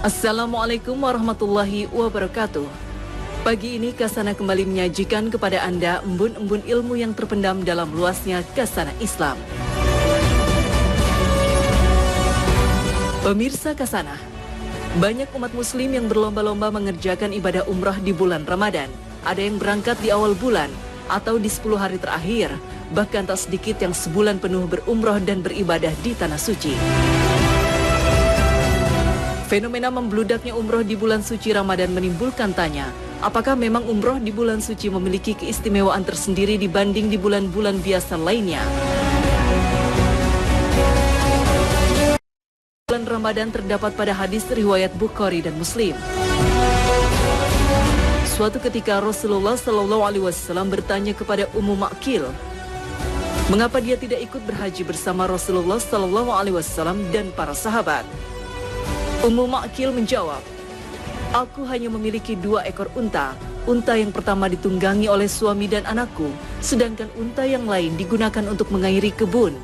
Assalamualaikum warahmatullahi wabarakatuh. Pagi ini Kasana kembali menyajikan kepada Anda embun-embun ilmu yang terpendam dalam luasnya Kasana Islam. Pemirsa Kasana, banyak umat muslim yang berlomba-lomba mengerjakan ibadah umrah di bulan Ramadan. Ada yang berangkat di awal bulan atau di 10 hari terakhir, bahkan tak sedikit yang sebulan penuh berumrah dan beribadah di Tanah Suci. Fenomena membludaknya umroh di bulan suci Ramadan menimbulkan tanya, apakah memang umroh di bulan suci memiliki keistimewaan tersendiri dibanding di bulan-bulan biasa lainnya? Bulan Ramadan terdapat pada hadis riwayat Bukhari dan Muslim. Suatu ketika Rasulullah SAW bertanya kepada Ummu Ma'qil, mengapa dia tidak ikut berhaji bersama Rasulullah SAW dan para sahabat? Ummu Ma'qil menjawab, aku hanya memiliki 2 ekor unta. Unta yang pertama ditunggangi oleh suami dan anakku, sedangkan unta yang lain digunakan untuk mengairi kebun.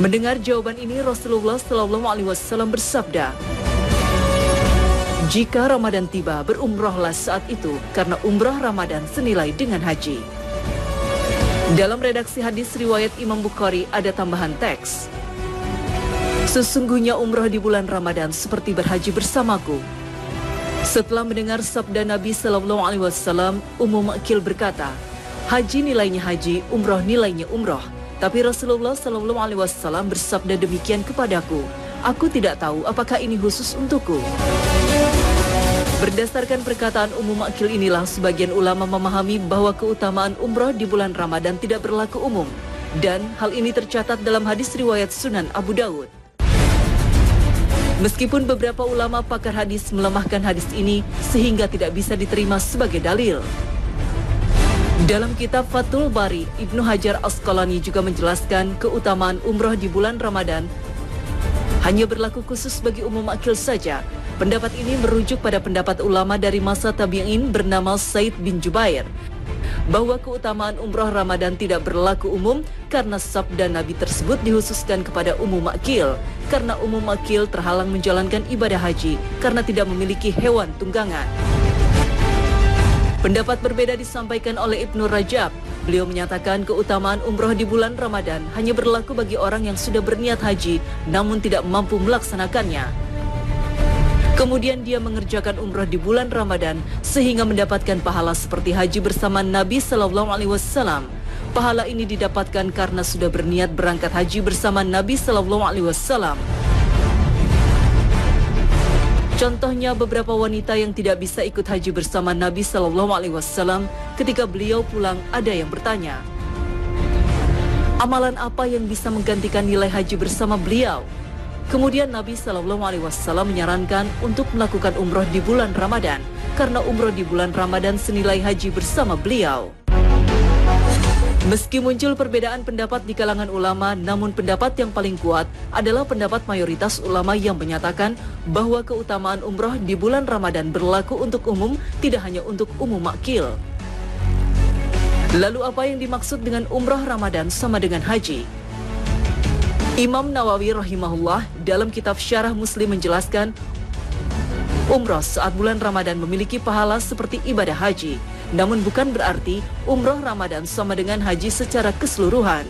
Mendengar jawaban ini, Rasulullah SAW bersabda, jika Ramadan tiba, berumrahlah saat itu, karena umrah Ramadan senilai dengan haji. Dalam redaksi hadis riwayat Imam Bukhari ada tambahan teks, sesungguhnya umrah di bulan Ramadan seperti berhaji bersamaku. Setelah mendengar sabda Nabi SAW, Ummu Ma'qil berkata, haji nilainya haji, umrah nilainya umrah. Tapi Rasulullah SAW bersabda demikian kepadaku. Aku tidak tahu apakah ini khusus untukku. Berdasarkan perkataan Ummu Ma'qil inilah sebagian ulama memahami bahwa keutamaan umrah di bulan Ramadan tidak berlaku umum. Dan hal ini tercatat dalam hadis riwayat Sunan Abu Dawud. Meskipun beberapa ulama pakar hadis melemahkan hadis ini sehingga tidak bisa diterima sebagai dalil. Dalam kitab Fathul Bari, Ibnu Hajar Asqalani juga menjelaskan keutamaan umrah di bulan Ramadan hanya berlaku khusus bagi Ummu Ma'qil saja. Pendapat ini merujuk pada pendapat ulama dari masa tabi'in bernama Said bin Jubair, bahwa keutamaan umrah Ramadan tidak berlaku umum karena sabda Nabi tersebut dikhususkan kepada Ummu Ma'qil, karena Ummu Ma'qil terhalang menjalankan ibadah haji karena tidak memiliki hewan tunggangan. Pendapat berbeda disampaikan oleh Ibnu Rajab. Beliau menyatakan keutamaan umrah di bulan Ramadan hanya berlaku bagi orang yang sudah berniat haji namun tidak mampu melaksanakannya. Kemudian dia mengerjakan umrah di bulan Ramadan sehingga mendapatkan pahala seperti haji bersama Nabi SAW. Pahala ini didapatkan karena sudah berniat berangkat haji bersama Nabi SAW. Contohnya beberapa wanita yang tidak bisa ikut haji bersama Nabi SAW, ketika beliau pulang ada yang bertanya, amalan apa yang bisa menggantikan nilai haji bersama beliau? Kemudian Nabi SAW menyarankan untuk melakukan umroh di bulan Ramadan, karena umroh di bulan Ramadan senilai haji bersama beliau. Meski muncul perbedaan pendapat di kalangan ulama, namun pendapat yang paling kuat adalah pendapat mayoritas ulama yang menyatakan bahwa keutamaan umrah di bulan Ramadan berlaku untuk umum, tidak hanya untuk Ummu Ma'qil. Lalu apa yang dimaksud dengan umrah Ramadan sama dengan haji? Imam Nawawi rahimahullah dalam kitab Syarah Muslim menjelaskan, umrah saat bulan Ramadan memiliki pahala seperti ibadah haji. Namun bukan berarti umrah Ramadan sama dengan haji secara keseluruhan.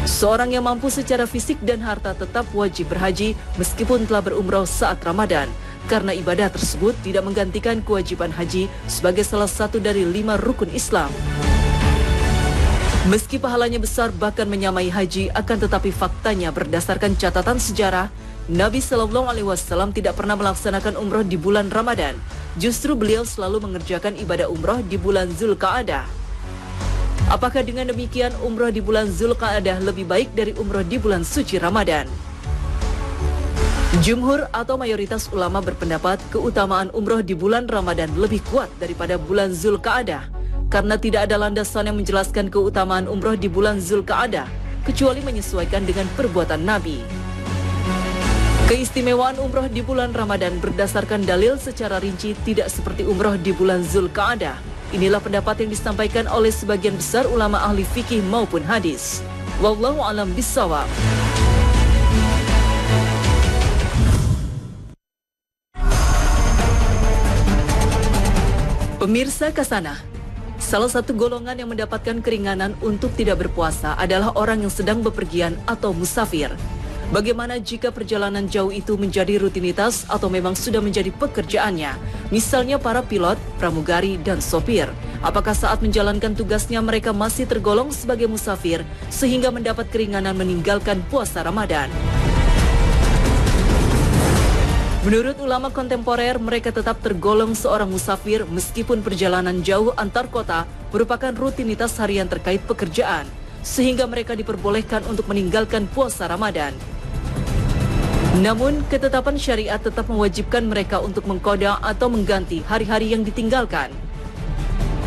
Seorang yang mampu secara fisik dan harta tetap wajib berhaji meskipun telah berumrah saat Ramadan, karena ibadah tersebut tidak menggantikan kewajiban haji sebagai salah satu dari 5 rukun Islam. Meski pahalanya besar bahkan menyamai haji, akan tetapi faktanya berdasarkan catatan sejarah, Nabi SAW tidak pernah melaksanakan umrah di bulan Ramadan. Justru beliau selalu mengerjakan ibadah umrah di bulan Zulqa'adah. Apakah dengan demikian umrah di bulan Zulqa'adah lebih baik dari umrah di bulan suci Ramadan? Jumhur atau mayoritas ulama berpendapat keutamaan umrah di bulan Ramadan lebih kuat daripada bulan Zulqa'adah, karena tidak ada landasan yang menjelaskan keutamaan umrah di bulan Zulqa'adah kecuali menyesuaikan dengan perbuatan Nabi. Keistimewaan umrah di bulan Ramadan berdasarkan dalil secara rinci tidak seperti umrah di bulan Zulqa'adah. Inilah pendapat yang disampaikan oleh sebagian besar ulama ahli fikih maupun hadis. Wallahu a'lam bishawab. Pemirsa Kasana, salah satu golongan yang mendapatkan keringanan untuk tidak berpuasa adalah orang yang sedang bepergian atau musafir. Bagaimana jika perjalanan jauh itu menjadi rutinitas atau memang sudah menjadi pekerjaannya? Misalnya para pilot, pramugari, dan sopir. Apakah saat menjalankan tugasnya mereka masih tergolong sebagai musafir sehingga mendapat keringanan meninggalkan puasa Ramadan? Menurut ulama kontemporer, mereka tetap tergolong seorang musafir meskipun perjalanan jauh antar kota merupakan rutinitas harian terkait pekerjaan, sehingga mereka diperbolehkan untuk meninggalkan puasa Ramadan. Namun, ketetapan syariat tetap mewajibkan mereka untuk mengqadha atau mengganti hari-hari yang ditinggalkan.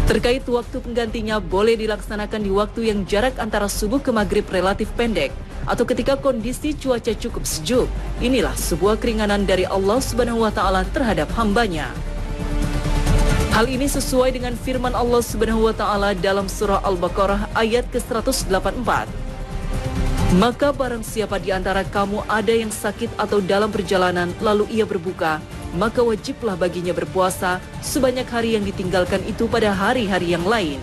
Terkait waktu penggantinya boleh dilaksanakan di waktu yang jarak antara subuh ke maghrib relatif pendek, atau ketika kondisi cuaca cukup sejuk. Inilah sebuah keringanan dari Allah Subhanahu wa Ta'ala terhadap hambanya. Hal ini sesuai dengan firman Allah Subhanahu wa Ta'ala dalam surah Al-Baqarah ayat ke-184. Maka barang siapa di antara kamu ada yang sakit atau dalam perjalanan lalu ia berbuka, maka wajiblah baginya berpuasa sebanyak hari yang ditinggalkan itu pada hari-hari yang lain.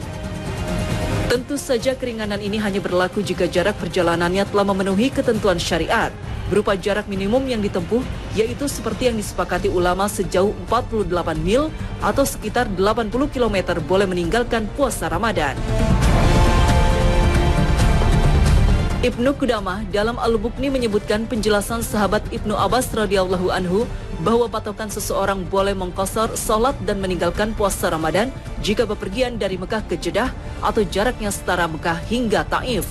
Tentu saja keringanan ini hanya berlaku jika jarak perjalanannya telah memenuhi ketentuan syariat, berupa jarak minimum yang ditempuh, yaitu seperti yang disepakati ulama sejauh 48 mil atau sekitar 80 km boleh meninggalkan puasa Ramadan. Ibnu Qudamah dalam Al-Mughni menyebutkan penjelasan sahabat Ibnu Abbas radhiyallahu anhu bahwa patokan seseorang boleh mengqashar salat dan meninggalkan puasa Ramadan jika bepergian dari Mekah ke Jeddah atau jaraknya setara Mekah hingga Taif.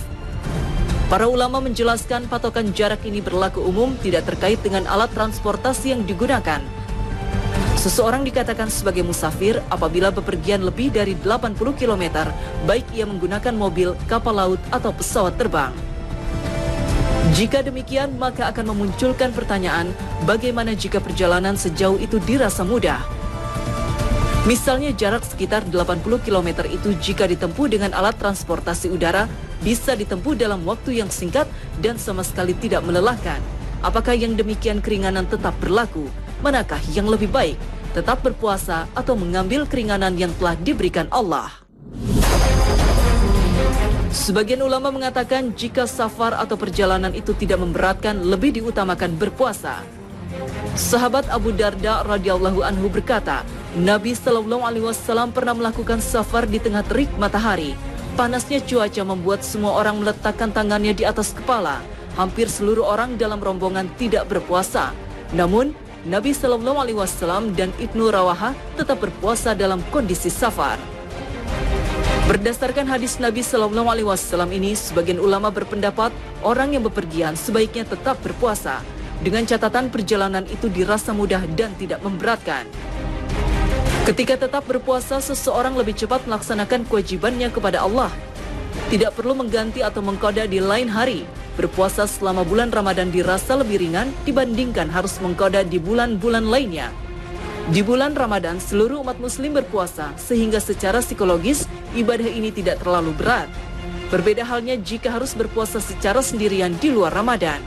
Para ulama menjelaskan patokan jarak ini berlaku umum, tidak terkait dengan alat transportasi yang digunakan. Seseorang dikatakan sebagai musafir apabila bepergian lebih dari 80 km, baik ia menggunakan mobil, kapal laut, atau pesawat terbang. Jika demikian, maka akan memunculkan pertanyaan, bagaimana jika perjalanan sejauh itu dirasa mudah? Misalnya jarak sekitar 80 km itu jika ditempuh dengan alat transportasi udara, bisa ditempuh dalam waktu yang singkat dan sama sekali tidak melelahkan. Apakah yang demikian keringanan tetap berlaku? Manakah yang lebih baik? Tetap berpuasa atau mengambil keringanan yang telah diberikan Allah? Sebagian ulama mengatakan jika safar atau perjalanan itu tidak memberatkan, lebih diutamakan berpuasa. Sahabat Abu Darda radhiyallahu anhu berkata, Nabi Shallallahu Alaihi Wasallam pernah melakukan safar di tengah terik matahari. Panasnya cuaca membuat semua orang meletakkan tangannya di atas kepala. Hampir seluruh orang dalam rombongan tidak berpuasa. Namun, Nabi Shallallahu Alaihi Wasallam dan Ibnu Rawaha tetap berpuasa dalam kondisi safar. Berdasarkan hadis Nabi Shallallahu Alaihi Wasallam ini, sebagian ulama berpendapat orang yang bepergian sebaiknya tetap berpuasa, dengan catatan perjalanan itu dirasa mudah dan tidak memberatkan. Ketika tetap berpuasa, seseorang lebih cepat melaksanakan kewajibannya kepada Allah. Tidak perlu mengganti atau mengqadha di lain hari. Berpuasa selama bulan Ramadan dirasa lebih ringan dibandingkan harus mengqadha di bulan-bulan lainnya. Di bulan Ramadan, seluruh umat muslim berpuasa, sehingga secara psikologis, ibadah ini tidak terlalu berat. Berbeda halnya jika harus berpuasa secara sendirian di luar Ramadan.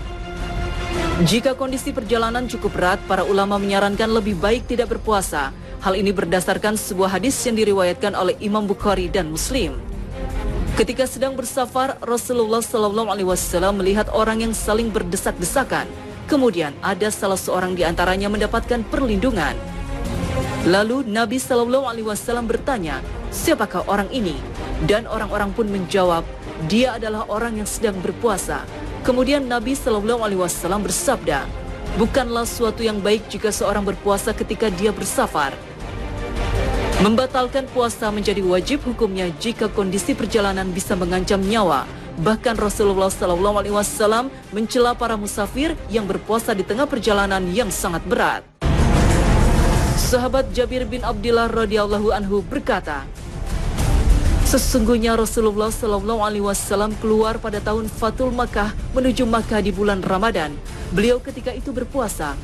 Jika kondisi perjalanan cukup berat, para ulama menyarankan lebih baik tidak berpuasa. Hal ini berdasarkan sebuah hadis yang diriwayatkan oleh Imam Bukhari dan Muslim. Ketika sedang bersafar, Rasulullah SAW melihat orang yang saling berdesak-desakan. Kemudian ada salah seorang di antaranya mendapatkan perlindungan. Lalu Nabi SAW bertanya, siapakah orang ini? Dan orang-orang pun menjawab, dia adalah orang yang sedang berpuasa. Kemudian Nabi SAW bersabda, bukanlah suatu yang baik jika seorang berpuasa ketika dia bersafar. Membatalkan puasa menjadi wajib hukumnya jika kondisi perjalanan bisa mengancam nyawa. Bahkan Rasulullah SAW mencela para musafir yang berpuasa di tengah perjalanan yang sangat berat. Sahabat Jabir bin Abdullah radhiyallahu anhu berkata, sesungguhnya Rasulullah SAW keluar pada tahun Fathul Makkah menuju Makkah di bulan Ramadan. Beliau ketika itu berpuasa.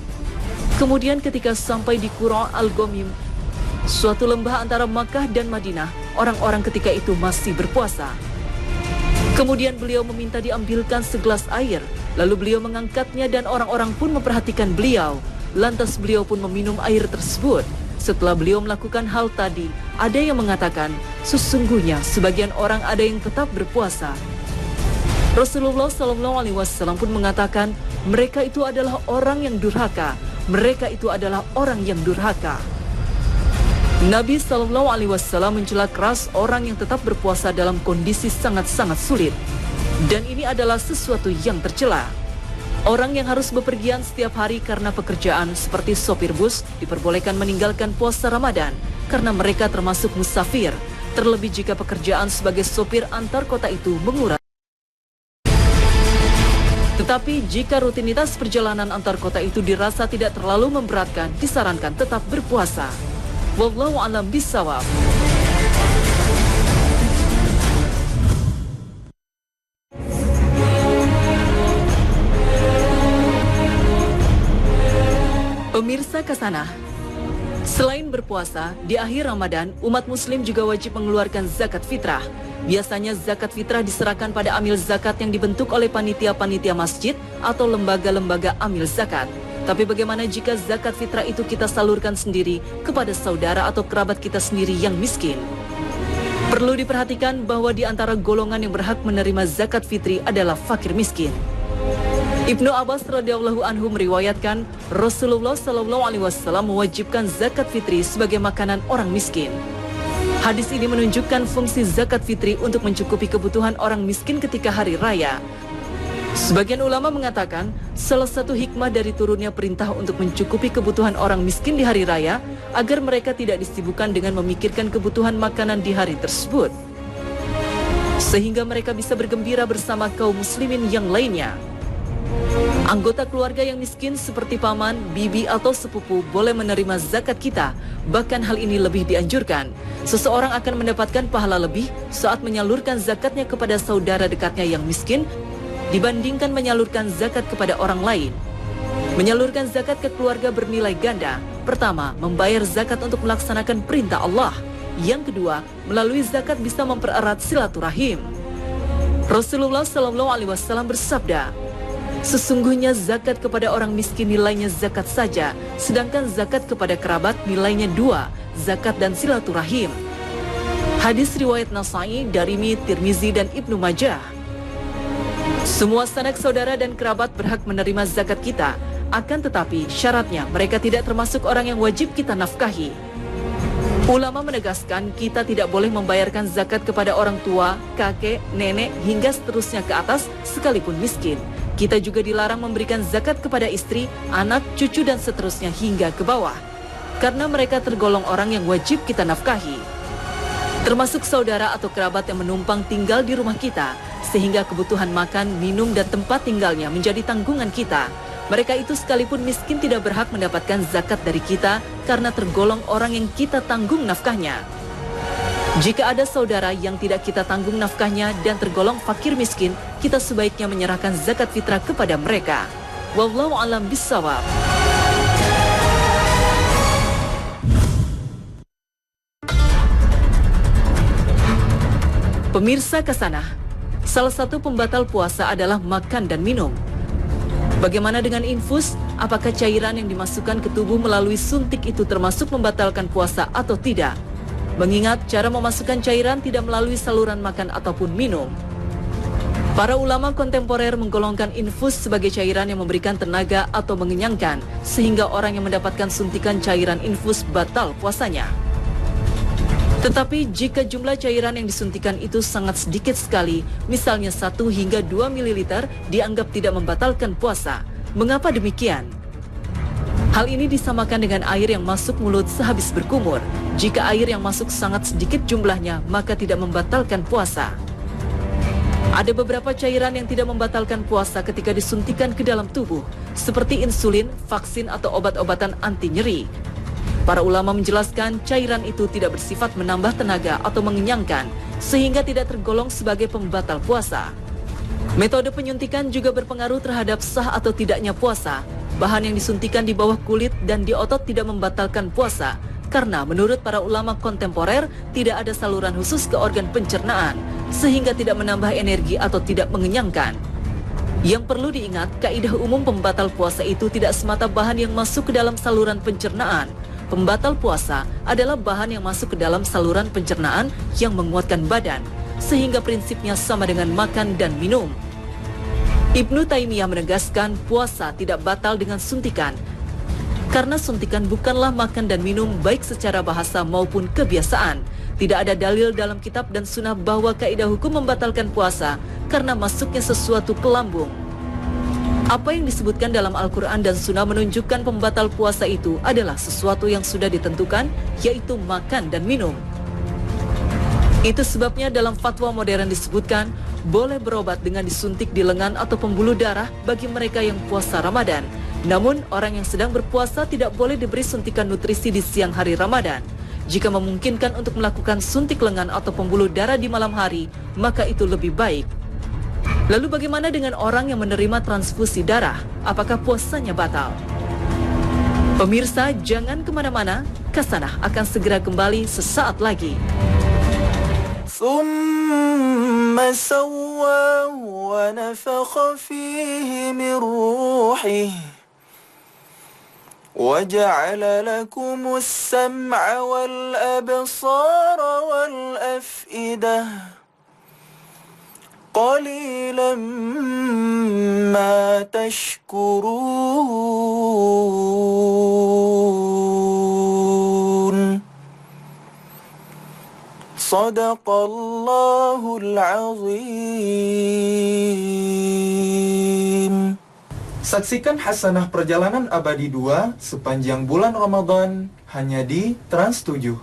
Kemudian ketika sampai di Qura Al-Ghamim, suatu lembah antara Makkah dan Madinah, orang-orang ketika itu masih berpuasa. Kemudian beliau meminta diambilkan segelas air, lalu beliau mengangkatnya dan orang-orang pun memperhatikan beliau. Lantas beliau pun meminum air tersebut. setelah beliau melakukan hal tadi, ada yang mengatakan, sesungguhnya sebagian orang ada yang tetap berpuasa. Rasulullah SAW pun mengatakan, mereka itu adalah orang yang durhaka. Mereka itu adalah orang yang durhaka. Nabi SAW mencela keras orang yang tetap berpuasa dalam kondisi sangat-sangat sulit. Dan ini adalah sesuatu yang tercela. Orang yang harus bepergian setiap hari karena pekerjaan seperti sopir bus diperbolehkan meninggalkan puasa Ramadan karena mereka termasuk musafir. Terlebih jika pekerjaan sebagai sopir antar kota itu menguras. Tetapi jika rutinitas perjalanan antar kota itu dirasa tidak terlalu memberatkan, disarankan tetap berpuasa. Wallahu a'lam bishawab. Pemirsa Kasanah, selain berpuasa, di akhir Ramadan, umat muslim juga wajib mengeluarkan zakat fitrah. Biasanya zakat fitrah diserahkan pada amil zakat yang dibentuk oleh panitia-panitia masjid atau lembaga-lembaga amil zakat. Tapi bagaimana jika zakat fitrah itu kita salurkan sendiri kepada saudara atau kerabat kita sendiri yang miskin? Perlu diperhatikan bahwa di antara golongan yang berhak menerima zakat fitri adalah fakir miskin. Ibnu Abbas radhiyallahu anhu meriwayatkan Rasulullah SAW mewajibkan zakat fitri sebagai makanan orang miskin. Hadis ini menunjukkan fungsi zakat fitri untuk mencukupi kebutuhan orang miskin ketika hari raya. Sebagian ulama mengatakan salah satu hikmah dari turunnya perintah untuk mencukupi kebutuhan orang miskin di hari raya agar mereka tidak disibukkan dengan memikirkan kebutuhan makanan di hari tersebut, sehingga mereka bisa bergembira bersama kaum muslimin yang lainnya. Anggota keluarga yang miskin seperti paman, bibi atau sepupu boleh menerima zakat kita. Bahkan hal ini lebih dianjurkan. Seseorang akan mendapatkan pahala lebih saat menyalurkan zakatnya kepada saudara dekatnya yang miskin dibandingkan menyalurkan zakat kepada orang lain. Menyalurkan zakat ke keluarga bernilai ganda. Pertama, membayar zakat untuk melaksanakan perintah Allah. Yang kedua, melalui zakat bisa mempererat silaturahim. Rasulullah SAW bersabda, sesungguhnya zakat kepada orang miskin nilainya zakat saja, sedangkan zakat kepada kerabat nilainya 2, zakat dan silaturahim. Hadis riwayat Nasai, Darimi, Tirmizi, dan Ibnu Majah. Semua sanak saudara dan kerabat berhak menerima zakat kita, akan tetapi syaratnya mereka tidak termasuk orang yang wajib kita nafkahi. Ulama menegaskan kita tidak boleh membayarkan zakat kepada orang tua, kakek, nenek, hingga seterusnya ke atas sekalipun miskin. Kita juga dilarang memberikan zakat kepada istri, anak, cucu, dan seterusnya hingga ke bawah. Karena mereka tergolong orang yang wajib kita nafkahi. Termasuk saudara atau kerabat yang menumpang tinggal di rumah kita, sehingga kebutuhan makan, minum, dan tempat tinggalnya menjadi tanggungan kita. Mereka itu sekalipun miskin tidak berhak mendapatkan zakat dari kita karena tergolong orang yang kita tanggung nafkahnya. Jika ada saudara yang tidak kita tanggung nafkahnya dan tergolong fakir miskin, kita sebaiknya menyerahkan zakat fitrah kepada mereka. Wallahu a'lam bishawab. Pemirsa Kasanah, salah satu pembatal puasa adalah makan dan minum. Bagaimana dengan infus? Apakah cairan yang dimasukkan ke tubuh melalui suntik itu termasuk membatalkan puasa atau tidak? Mengingat cara memasukkan cairan tidak melalui saluran makan ataupun minum. Para ulama kontemporer menggolongkan infus sebagai cairan yang memberikan tenaga atau mengenyangkan, sehingga orang yang mendapatkan suntikan cairan infus batal puasanya. Tetapi jika jumlah cairan yang disuntikan itu sangat sedikit sekali, misalnya 1 hingga 2 ml, dianggap tidak membatalkan puasa. Mengapa demikian? Hal ini disamakan dengan air yang masuk mulut sehabis berkumur. Jika air yang masuk sangat sedikit jumlahnya, maka tidak membatalkan puasa. Ada beberapa cairan yang tidak membatalkan puasa ketika disuntikan ke dalam tubuh, seperti insulin, vaksin, atau obat-obatan anti nyeri. Para ulama menjelaskan cairan itu tidak bersifat menambah tenaga atau mengenyangkan, sehingga tidak tergolong sebagai pembatal puasa. Metode penyuntikan juga berpengaruh terhadap sah atau tidaknya puasa. Bahan yang disuntikan di bawah kulit dan di otot tidak membatalkan puasa, karena menurut para ulama kontemporer tidak ada saluran khusus ke organ pencernaan, sehingga tidak menambah energi atau tidak mengenyangkan. Yang perlu diingat, kaidah umum pembatal puasa itu tidak semata bahan yang masuk ke dalam saluran pencernaan. pembatal puasa adalah bahan yang masuk ke dalam saluran pencernaan yang menguatkan badan, sehingga prinsipnya sama dengan makan dan minum. Ibnu Taimiyah menegaskan puasa tidak batal dengan suntikan, karena suntikan bukanlah makan dan minum baik secara bahasa maupun kebiasaan. Tidak ada dalil dalam kitab dan sunnah bahwa kaidah hukum membatalkan puasa karena masuknya sesuatu ke lambung. Apa yang disebutkan dalam Al-Quran dan sunnah menunjukkan pembatal puasa itu adalah sesuatu yang sudah ditentukan, yaitu makan dan minum. Itu sebabnya dalam fatwa modern disebutkan boleh berobat dengan disuntik di lengan atau pembuluh darah bagi mereka yang puasa Ramadan. Namun orang yang sedang berpuasa tidak boleh diberi suntikan nutrisi di siang hari Ramadan. Jika memungkinkan untuk melakukan suntik lengan atau pembuluh darah di malam hari, maka itu lebih baik. Lalu bagaimana dengan orang yang menerima transfusi darah? Apakah puasanya batal? Pemirsa, jangan kemana-mana. Kasanah akan segera kembali sesaat lagi. ثم سواه ونفخ فيه من روحه وجعل لكم السمع والأبصار والأفئدة قليلا ما تشكرون صدق الله العظيم. Saksikan Hasanah Perjalanan Abadi 2 sepanjang bulan Ramadan hanya di Trans 7.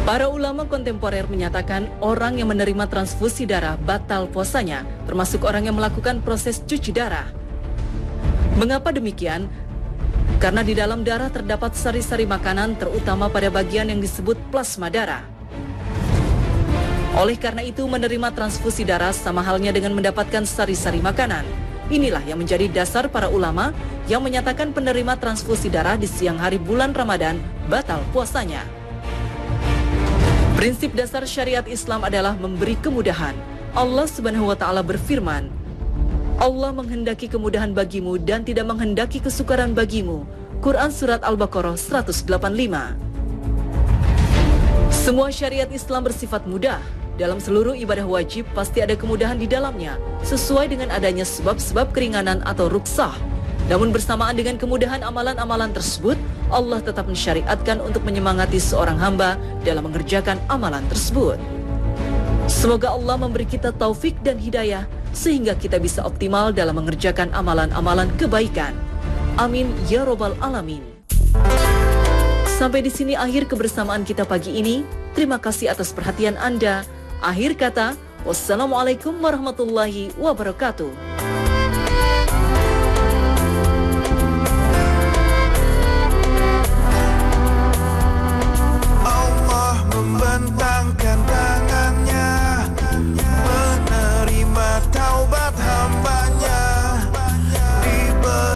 Para ulama kontemporer menyatakan orang yang menerima transfusi darah batal puasanya, termasuk orang yang melakukan proses cuci darah. Mengapa demikian? Karena di dalam darah terdapat sari-sari makanan, terutama pada bagian yang disebut plasma darah. Oleh karena itu, menerima transfusi darah sama halnya dengan mendapatkan sari-sari makanan. Inilah yang menjadi dasar para ulama yang menyatakan penerima transfusi darah di siang hari bulan Ramadan batal puasanya. Prinsip dasar syariat Islam adalah memberi kemudahan. Allah Subhanahu wa Ta'ala berfirman, Allah menghendaki kemudahan bagimu dan tidak menghendaki kesukaran bagimu. Quran Surat Al-Baqarah 185. Semua syariat Islam bersifat mudah. Dalam seluruh ibadah wajib pasti ada kemudahan di dalamnya, sesuai dengan adanya sebab-sebab keringanan atau ruksah. Namun bersamaan dengan kemudahan amalan-amalan tersebut, Allah tetap mensyariatkan untuk menyemangati seorang hamba dalam mengerjakan amalan tersebut. Semoga Allah memberi kita taufik dan hidayah sehingga kita bisa optimal dalam mengerjakan amalan-amalan kebaikan. Amin ya robbal alamin. Sampai di sini akhir kebersamaan kita pagi ini. Terima kasih atas perhatian Anda. Akhir kata, wassalamualaikum warahmatullahi wabarakatuh.